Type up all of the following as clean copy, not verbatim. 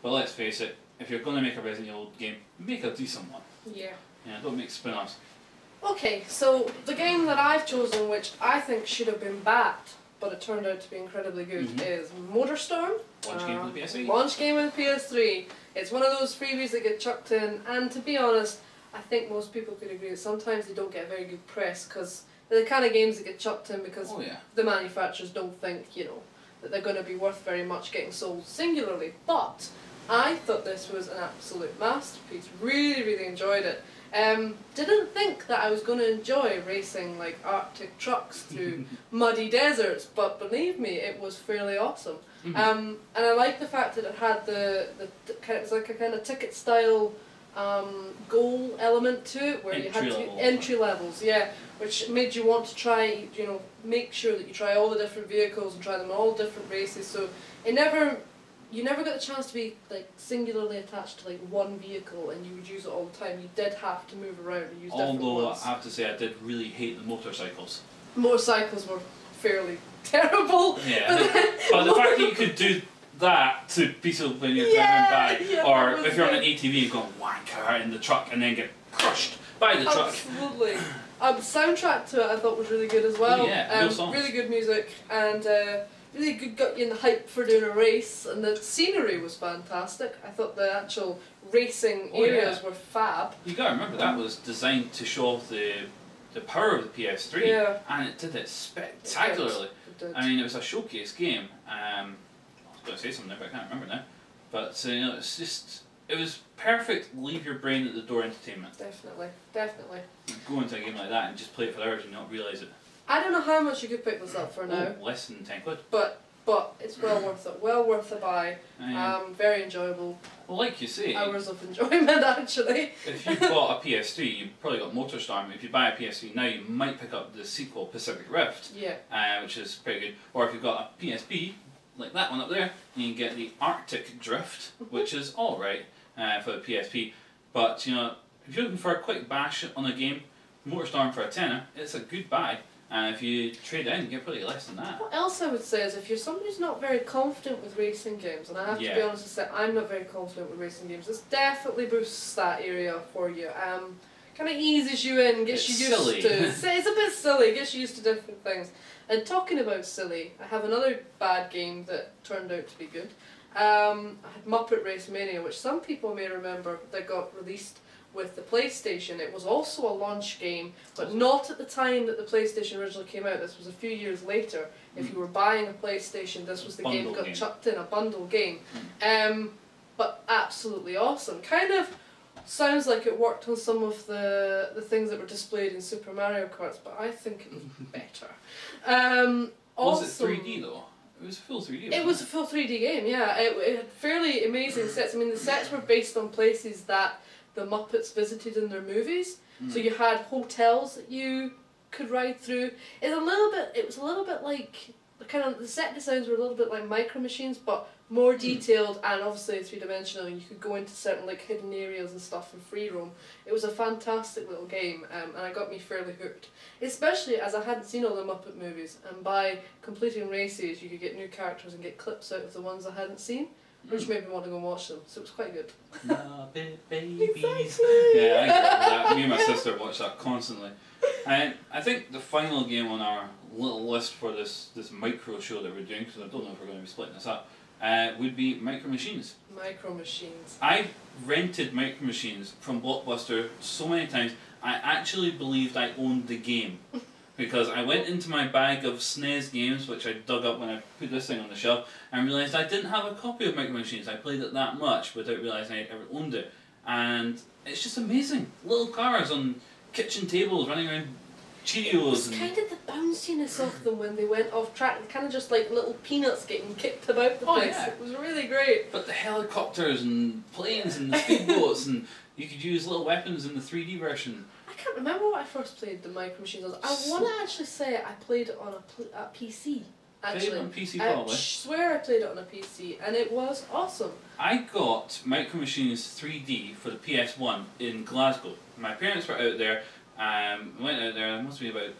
But let's face it, if you're going to make a Resident Evil game, make a decent one. Yeah. Yeah, don't make spin-offs. Okay, so the game that I've chosen, which I think should have been bad, but it turned out to be incredibly good, is Motorstorm. Launch game for the PS3. Launch game with the PS3. It's one of those freebies that get chucked in, and to be honest, I think most people could agree that sometimes they don't get very good press, because they're the kind of games that get chucked in because the manufacturers don't think, you know, that they're going to be worth very much getting sold singularly. But I thought this was an absolute masterpiece. Really, really enjoyed it. Didn't think that I was going to enjoy racing like Arctic trucks through muddy deserts, but believe me, it was fairly awesome. And I like the fact that it had the kind of, it was like a kind of ticket style goal element to it, where you had entry levels, yeah, which made you want to try, you know, make sure that you try all the different vehicles and try them in all different races. So it never. You never got the chance to be like singularly attached to like one vehicle and you would use it all the time. You did have to move around and use different ones. I have to say I did really hate the motorcycles. Motorcycles were fairly terrible. Yeah, but the fact that you could do that to people when you're driving by, or if you're on an ATV and go wanker in the truck and then get crushed by the truck. Absolutely. The soundtrack to it I thought was really good as well. Yeah, real songs. Really good music and really good, got you in the hype for doing a race, and the scenery was fantastic. I thought the actual racing areas were fab. You gotta remember that was designed to show off the power of the PS3, and it did it spectacularly. It did. I mean, it was a showcase game. I was going to say something, but I can't remember now. But you know, it's just, it was perfect. Leave your brain at the door entertainment. Definitely, definitely. Go into a game like that and just play it for hours and not realise it. I don't know how much you could pick this up for now. Less than 10 quid. But it's well worth it. Well worth a buy. Very enjoyable. Well, like you say, hours of enjoyment actually. If you bought a PS3, you've probably got Motorstorm. If you buy a PS3 now, you might pick up the sequel, Pacific Rift, which is pretty good. Or if you've got a PSP, like that one up there, you can get the Arctic Drift, which is alright for the PSP. But you know, if you're looking for a quick bash on a game, Motorstorm for a tenner, it's a good buy. And if you trade in, you get probably less than that. What else I would say is, if you're somebody who's not very confident with racing games, and I have to be honest and say I'm not very confident with racing games, this definitely boosts that area for you. Kind of eases you in, gets you used to. It's a bit silly, gets you used to different things. And talking about silly, I have another bad game that turned out to be good. I had Muppet Race Mania, which some people may remember, that got released with the PlayStation. It was also a launch game, but not at the time that the PlayStation originally came out. This was a few years later. If you were buying a PlayStation, this was the game that got chucked in, a bundle game. But absolutely awesome. Kind of sounds like it worked on some of the things that were displayed in Super Mario Kart, but I think it was better. Was it 3D though? It was a full 3D. It was a full 3D game, yeah. It had fairly amazing sets. I mean, the sets were based on places that the Muppets visited in their movies. So you had hotels that you could ride through. It was a little bit like the set designs were a little bit like Micro Machines, but more detailed and obviously three-dimensional. You could go into certain like hidden areas and stuff and free roam. It was a fantastic little game, and it got me fairly hooked. Especially as I hadn't seen all the Muppet movies, and by completing races you could get new characters and get clips out of the ones I hadn't seen, which made me want to go and watch them, so it was quite good. Muppet Babies. Exactly. Yeah, I get that. Me and my sister watch that constantly. And I think the final game on our little list for this micro show that we're doing, because I don't know if we're going to be splitting this up, would be Micro Machines. Micro Machines. I've rented Micro Machines from Blockbuster so many times, I actually believed I owned the game. Because I went into my bag of SNES games, which I dug up when I put this thing on the shelf, and realised I didn't have a copy of Micro Machines. I played it that much without realising I'd ever owned it. And it's just amazing. Little cars on kitchen tables running around Cheerios. It was kind of the bounciness of them when they went off track, kind of just like little peanuts getting kicked about the place. Yeah. It was really great. But the helicopters and planes and the speedboats, and you could use little weapons in the 3D version. I can't remember what I first played the Micro Machines on. I want to actually say I played it on a PC. Actually, played it on PC probably. I swear I played it on a PC, and it was awesome. I got Micro Machines 3D for the PS1 in Glasgow. My parents were out there. Went out there. I must be about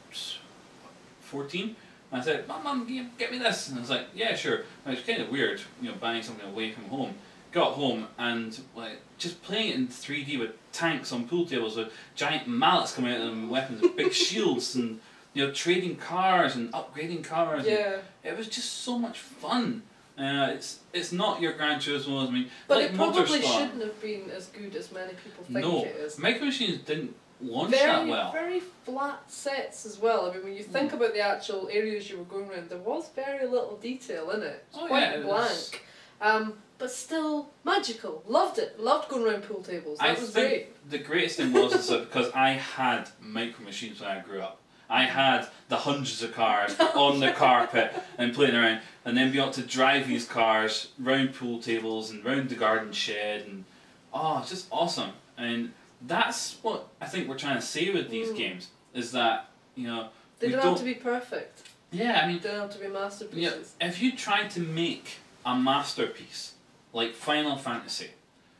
14. And I said, "Mum, get me this." And I was like, "Yeah, sure." And it was kind of weird, you know, buying something away from home. got home and like just playing it in 3D with tanks on pool tables with giant mallets coming out of them, weapons, and big shields, and trading cars and upgrading cars. Yeah. It was just so much fun. It's not your Gran Turismo. I mean, but like it probably Motorstorm, shouldn't have been as good as many people think it is. Micro Machines didn't launch that well. Very flat sets as well. I mean, when you think about the actual areas you were going around, there was very little detail in it. It's quite blank. But still magical. Loved it. Loved going around pool tables. That was great. The greatest thing was is that because I had Micro Machines when I grew up. I had the hundreds of cars on the carpet and playing around, and then be able to drive these cars round pool tables and round the garden shed, and it's just awesome. And that's what I think we're trying to say with these games, is that they don't have to be perfect. Yeah, I mean, they don't have to be masterpieces. If you try to make a masterpiece like Final Fantasy,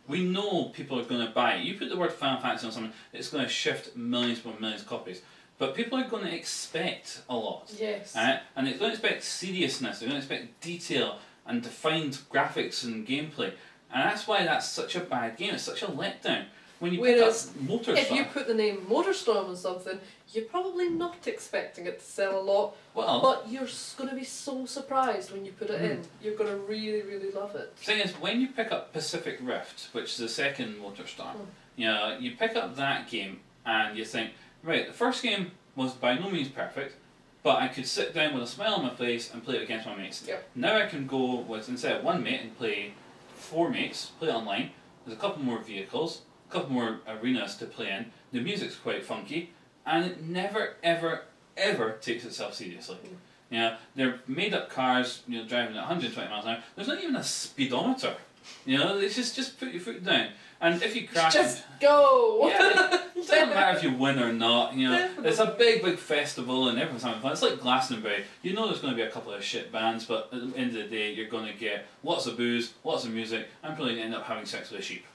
we know people are going to buy it. You put the word Final Fantasy on something, it's going to shift millions upon millions of copies. But people are going to expect a lot. Yes. And they're going to expect seriousness, they're going to expect detail and defined graphics and gameplay. And that's why that's such a bad game, it's such a letdown. When you pick up Motorstorm, if you put the name Motorstorm on something, you're probably not expecting it to sell a lot. Well, but you're going to be so surprised when you put it in. You're going to really, really love it. The thing is, when you pick up Pacific Rift, which is the second Motorstorm, you pick up that game and you think, right, the first game was by no means perfect, but I could sit down with a smile on my face and play it against my mates. Yep. Now I can go with, instead of one mate, and play 4 mates, play it online. There's a couple more vehicles, a couple more arenas to play in. The music's quite funky, and it never, ever, ever takes itself seriously. They're made up cars, driving at 120 miles an hour. There's not even a speedometer. It's just put your foot down. And if you crash, just go. Yeah, it doesn't matter if you win or not. It's a big, big festival and everyone's having fun. It's like Glastonbury. There's going to be a couple of shit bands, but at the end of the day, you're going to get lots of booze, lots of music. I'm probably going to end up having sex with a sheep.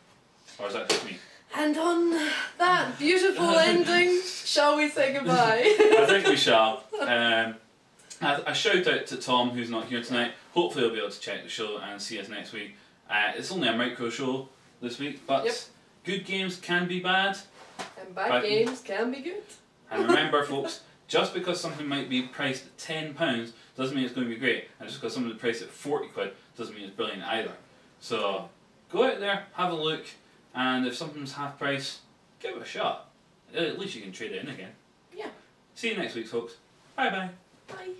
Or is that just me? And on that beautiful ending, shall we say goodbye? I think we shall. A shout out to Tom, who's not here tonight. Hopefully he'll be able to check the show and see us next week. It's only a micro show this week, but good games can be bad. And bad games can be good. And remember folks, just because something might be priced at £10 doesn't mean it's going to be great. And just because something's priced at 40 quid doesn't mean it's brilliant either. So go out there, have a look, and if something's half price, give it a shot. At least you can trade it in again. Yeah. See you next week folks. Bye bye. Bye.